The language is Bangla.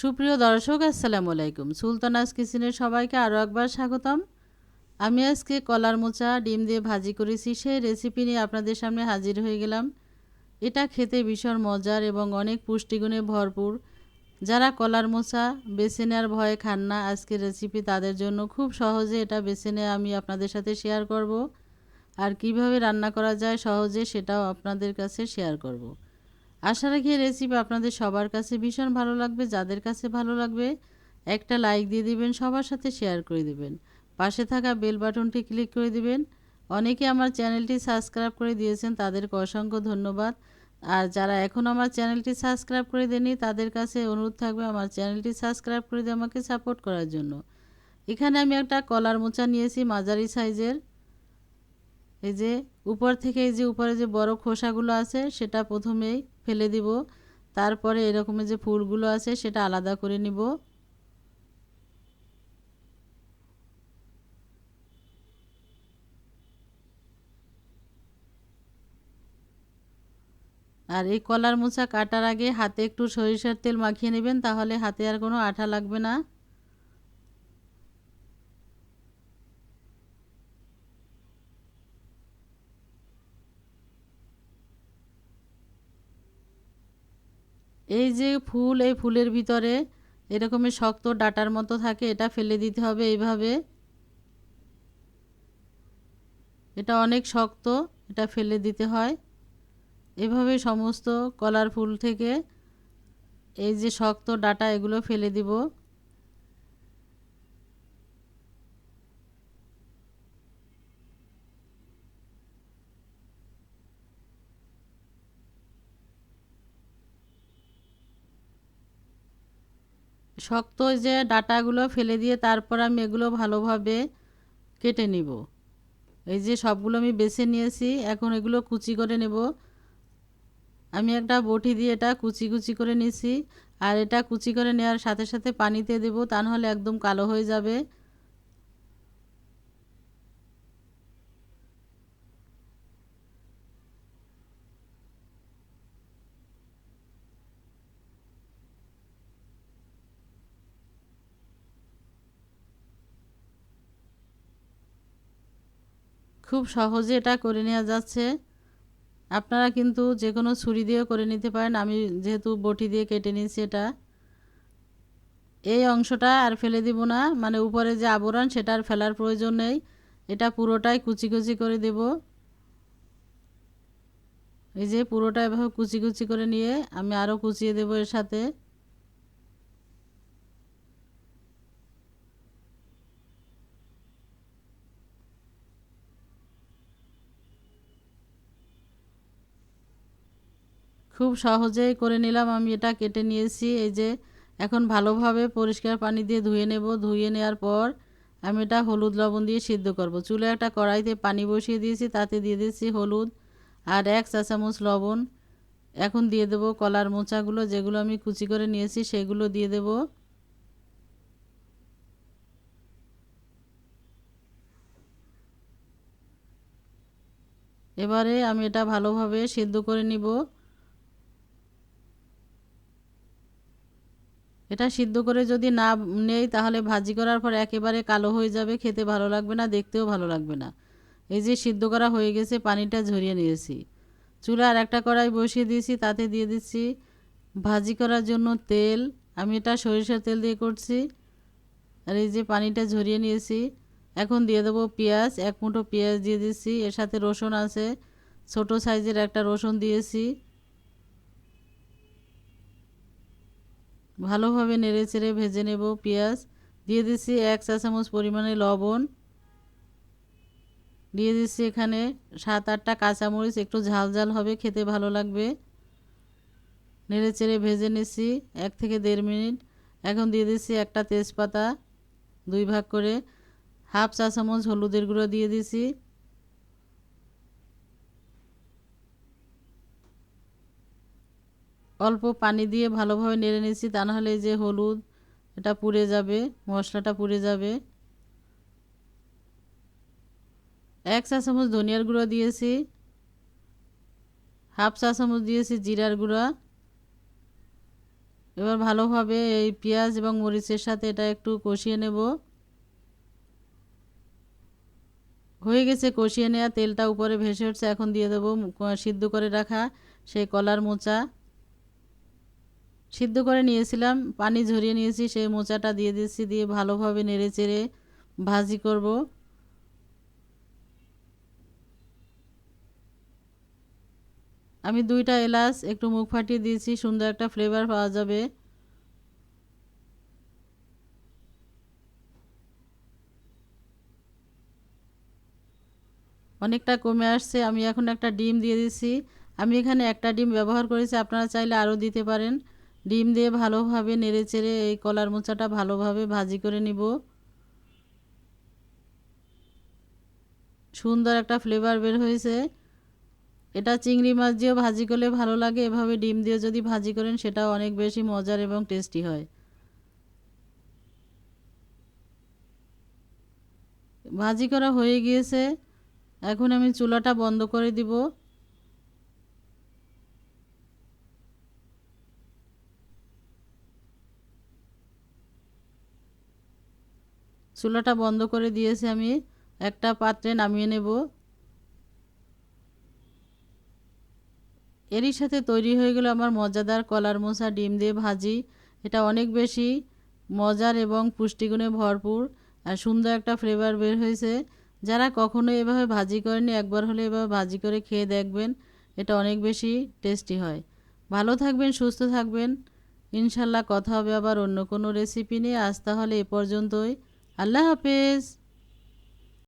সুপ্রিয় দর্শক, আসসালামু আলাইকুম। সুলতানাস কিচেনে সবাইকে আরও একবার স্বাগতম। আমি আজকে কলার মোচা ডিম দিয়ে ভাজি করেছি, সেই রেসিপি নিয়ে আপনাদের সামনে হাজির হয়ে গেলাম। এটা খেতে ভীষণ মজার এবং অনেক পুষ্টিগুণে ভরপুর। যারা কলার মোচা বেছে নেওয়ার ভয়ে খান না, আজকের রেসিপি তাদের জন্য। খুব সহজে এটা বেছে নিয়ে আমি আপনাদের সাথে শেয়ার করব, আর কিভাবে রান্না করা যায় সহজে সেটাও আপনাদের কাছে শেয়ার করব। আশা রাখি রেসিপি আপনাদের সবার কাছে ভীষণ ভালো লাগবে। যাদের কাছে ভালো লাগবে একটা লাইক দিয়ে দিবেন, সবার সাথে শেয়ার করে দিবেন, পাশে থাকা বেল বাটনটি ক্লিক করে দিবেন। অনেকে আমার চ্যানেলটি সাবস্ক্রাইব করে দিয়েছেন, তাদেরকে অসংখ্য ধন্যবাদ। আর যারা এখন আমার চ্যানেলটি সাবস্ক্রাইব করে দেননি তাদের কাছে অনুরোধ থাকবে আমার চ্যানেলটি সাবস্ক্রাইব করে দিয়ে আমাকে সাপোর্ট করার জন্য। এখানে আমি একটা কলার মোচা নিয়েছি মাঝারি সাইজের। এই যে উপর থেকে এই যে উপরে যে বড় খোসাগুলো আছে সেটা প্রথমেই ফেলে দিব, তারপরে এরকমের যে ফুলগুলো আছে সেটা আলাদা করে নিব। আর এই কলার মোচা কাটার আগে হাতে একটু সরিষার তেল মাখিয়ে নেবেন, তাহলে হাতে আর কোনো আঠা লাগবে না। এই যে ফুল, এই ফুলের ভিতরে এরকমের শক্ত ডাটার মতো থাকে, এটা ফেলে দিতে হবে এইভাবে। এটা অনেক শক্ত, এটা ফেলে দিতে হয়। এভাবে সমস্ত কলার ফুল থেকে এই যে শক্ত ডাটা এগুলো ফেলে দিব। শক্ত যে ডাটাগুলো ফেলে দিয়ে তারপর আমি এগুলো ভালোভাবে কেটে নিব। এই যে সবগুলো আমি বেছে নিয়েছি, এখন এগুলো কুচি করে নেব। আমি একটা বটি দিয়ে এটা কুচি কুচি করে নিছি। আর এটা কুচি করে নেওয়ার সাথে সাথে পানিতে দেব, তা নাহলে একদম কালো হয়ে যাবে। খুব সহজে এটা করে নেওয়া যাচ্ছে। আপনারা কিন্তু যে কোনো ছুরি দিয়েও করে নিতে পারেন, আমি যেহেতু বটি দিয়ে কেটে নিয়েছি এটা। এই অংশটা আর ফেলে দিব না, মানে উপরে যে আবরণ সেটা আর ফেলার প্রয়োজন নেই। এটা পুরোটাই কুচি কুচি করে দেব। এই যে পুরোটা এভাবে কুচি কুচি করে নিয়ে আমি আরও কুচিয়ে দেব এর সাথে। খুব সহজেই করে নিলাম, আমি এটা কেটে নিয়েছি। এই যে এখন ভালোভাবে পরিষ্কার পানি দিয়ে ধুয়ে নেব। ধুয়ে নেওয়ার পর আমি এটা হলুদ লবণ দিয়ে সিদ্ধ করব। চুলে একটা কড়াইতে পানি বসিয়ে দিয়েছি, তাতে দিয়ে দিয়েছি হলুদ আর 1 চা চামচ লবণ। এখন দিয়ে দেব কলার মোচাগুলো, যেগুলো আমি কুচি করে নিয়েছি সেগুলো দিয়ে দেব। এবারে আমি এটা ভালোভাবে সিদ্ধ করে নিব। এটা সিদ্ধ করে যদি না নেই তাহলে ভাজি করার পর একেবারে কালো হয়ে যাবে, খেতে ভালো লাগবে না, দেখতেও ভালো লাগবে না। এই যে সিদ্ধ করা হয়ে গেছে, পানিটা ঝরিয়ে নিয়েছি। চুলা আর একটা কড়াই বসিয়ে দিয়েছি, তাতে দিয়ে দিচ্ছি ভাজি করার জন্য তেল। আমি এটা সরিষার তেল দিয়ে করছি। আর এই যে পানিটা ঝরিয়ে নিয়েছি, এখন দিয়ে দেবো পেঁয়াজ। 1 মুঠো পেঁয়াজ দিয়ে দিচ্ছি, এর সাথে রসুন আছে, ছোট সাইজের একটা রসুন দিয়েছি। ভালোভাবে নেড়ে চেড়ে ভেজে নেব পেঁয়াজ। দিয়ে দিচ্ছি 1 চা চামচ পরিমাণে লবণ। দিয়ে দিচ্ছি এখানে 7-8টা কাঁচামরিচ, একটু ঝাল ঝাল হবে, খেতে ভালো লাগবে। নেড়ে চেড়ে ভেজে নিচ্ছি 1 থেকে 1.5 মিনিট। এখন দিয়ে দিচ্ছি একটা তেজপাতা 2 ভাগ করে। 1/2 চা চামচ হলুদের গুঁড়ো দিয়ে দিচ্ছি। অল্প পানি দিয়ে ভালোভাবে নেড়ে নিচ্ছি, তা নাহলে এই যে হলুদ এটা পুড়ে যাবে, মশলাটা পুড়ে যাবে। 1 চা চামচ ধনিয়ার গুঁড়ো দিয়েছি। 1/2 চা চামচ দিয়েছি জিরার গুঁড়া। এবার ভালোভাবে এই পেঁয়াজ এবং মরিচের সাথে এটা একটু কষিয়ে নেব। হয়ে গেছে কষিয়ে নেওয়া, তেলটা উপরে ভেসে উঠছে। এখন দিয়ে দেবো সিদ্ধ করে রাখা সেই কলার মোচা। সিদ্ধ করে নিয়েছিলাম, পানি ঝরিয়ে নিয়েছি, সেই মোচাটা দিয়ে দিচ্ছি। দিয়ে ভালোভাবে নেড়ে চেড়ে ভাজি করব। আমি 2টা এলাচ একটু মুখ ফাটিয়ে দিয়েছি, সুন্দর একটা ফ্লেভার পাওয়া যাবে। অনেকটা কমে আসছে। আমি এখন একটা ডিম দিয়ে দিচ্ছি। আমি এখানে একটা ডিম ব্যবহার করেছি, আপনারা চাইলে আরও দিতে পারেন। ডিম দিয়ে ভালোভাবে নেড়ে চেড়ে এই কলার মোচাটা ভালোভাবে ভাজি করে নিব। সুন্দর একটা ফ্লেভার বের হয়েছে। এটা চিংড়ি মাছ দিয়েও ভাজি করলে ভালো লাগে, এভাবে ডিম দিয়ে যদি ভাজি করেন সেটাও অনেক বেশি মজার এবং টেস্টি হয়। ভাজি করা হয়ে গিয়েছে, এখন আমি চুলাটা বন্ধ করে দিব। চুলাটা বন্ধ করে দিয়েছি আমি, একটা পাত্রে নামিয়ে নেব। এরই সাথে তৈরি হয়ে গেল আমার মজাদার কলার মোচা ডিম দিয়ে ভাজি। এটা অনেক বেশি মজার এবং পুষ্টিগুণে ভরপুর, আর সুন্দর একটা ফ্লেভার বের হয়েছে। যারা কখনো এভাবে ভাজি করেনি, একবার হলে এভাবে ভাজি করে খেয়ে দেখবেন, এটা অনেক বেশি টেস্টি হয়। ভালো থাকবেন, সুস্থ থাকবেন। ইনশাল্লাহ কথা হবে আবার অন্য কোনো রেসিপি নিয়ে। আজ তাহলে এ পর্যন্তই। আল্লাহ হাফেজ।